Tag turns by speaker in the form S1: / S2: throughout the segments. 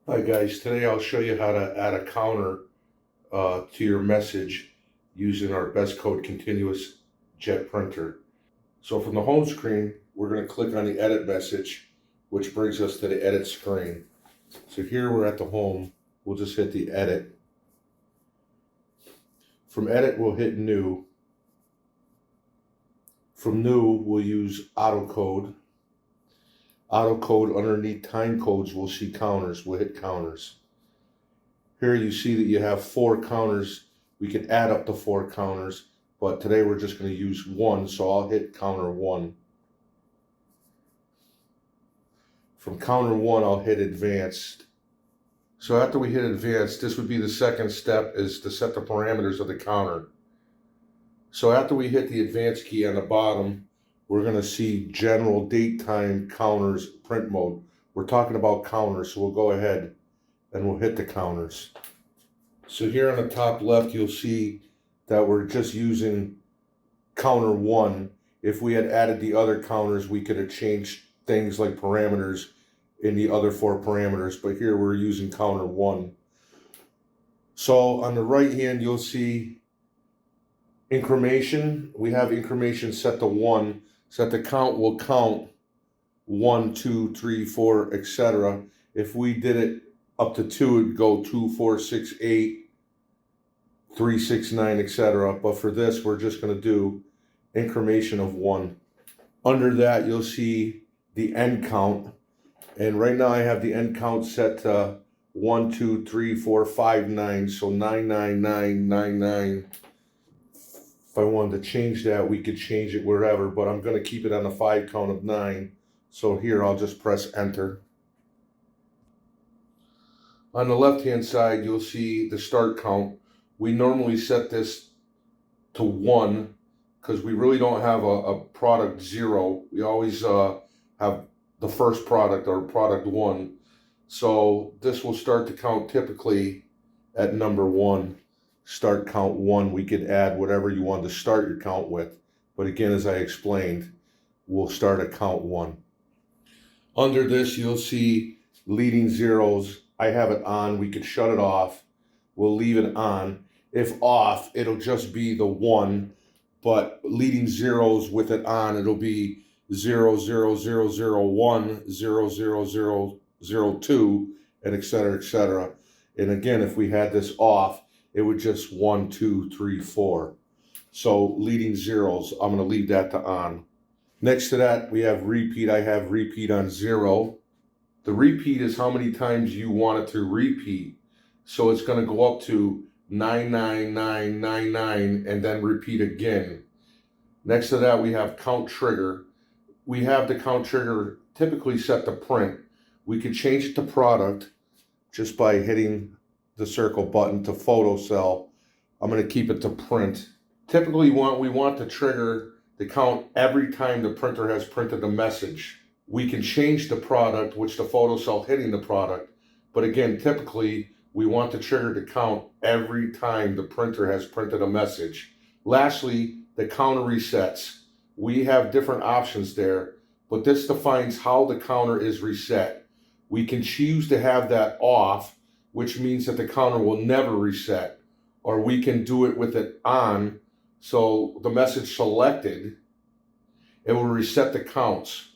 S1: Hi guys, today I'll show you how to add a counter to your message using our best code continuous jet printer. So from the home screen, we're going to click on the edit message, which brings us to the edit screen. So here we're at the home, we'll just hit the edit. From edit, we'll hit new. From new, we'll use AutoCode. AutoCode underneath time codes, we'll see counters, we'll hit counters. Here you see that you have 4 counters. We can add up to 4 counters, but today we're just going to use 1, so I'll hit counter 1. From counter 1, I'll hit advanced. So after we hit advanced, this would be the second step, is to set the parameters of the counter. So after we hit the advanced key on the bottom, we're going to see general date time counters print mode. We're talking about counters, so we'll go ahead and we'll hit the counters. So here on the top left, you'll see that we're just using counter 1. If we had added the other counters, we could have changed things like parameters in the other 4 parameters, but here we're using counter 1. So on the right hand, you'll see incremation. We have incremation set to 1, so that the count will count 1, 2, 3, 4, etc. If we did it up to 2, it'd go 2, 4, 6, 8, 3, 6, 9, etc. But for this, we're just going to do incremation of 1. Under that, you'll see the end count. And right now I have the end count set to 1, 2, 3, 4, 5, 9. So 9, 9, 9, 9, 9. If I wanted to change that, we could change it wherever, but I'm going to keep it on the 5 count of 9. So here I'll just press enter. On the left-hand side, you'll see the start count. We normally set this to 1 because we really don't have a product 0. We always have the first product or product 1. So this will start to count typically at number 1. Start count 1. We could add whatever you want to start your count with. But again, as I explained, we'll start at count 1. Under this, you'll see leading zeros. I have it on. We could shut it off. We'll leave it on. If off, it'll just be the 1, but leading zeros with it on, it'll be 0, 0, 0, 0, 1, 0, 0, 0, 0, 2, and etc., etc. And again, if we had this off, it would just 1, 2, 3, 4. So leading zeros, I'm going to leave that to on. Next to that, we have repeat. I have repeat on 0. The repeat is how many times you want it to repeat. So it's going to go up to 99999 and then repeat again. Next to that, we have count trigger. We have the count trigger typically set to print. We could change it to product just by hitting the circle button to photo cell. I'm going to keep it to print. Typically, we want to trigger the count every time the printer has printed the message. We can change the product, which the photo cell hitting the product. But again, typically, we want to trigger the count every time the printer has printed a message. Lastly, the counter resets. We have different options there, but this defines how the counter is reset. We can choose to have that off, which means that the counter will never reset, or we can do it with it on, so the message selected, it will reset the counts.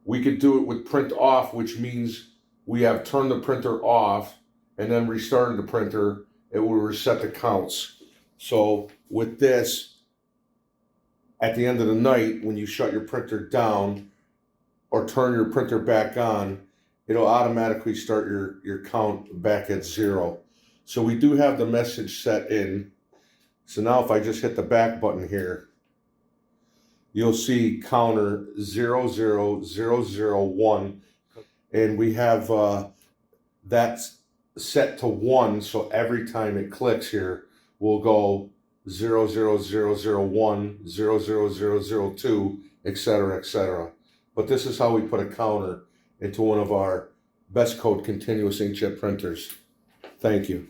S1: We could do it with print off, which means we have turned the printer off and then restarted the printer, it will reset the counts. So with this, at the end of the night, when you shut your printer down or turn your printer back on, it'll automatically start your count back at 0. So we do have the message set in. So now if I just hit the back button here, you'll see counter 00001, and we have that set to 1, so every time it clicks here, we'll go 00001, 00002, etc., etc. But this is how we put a counter into one of our best code continuous inkjet printers. Thank you.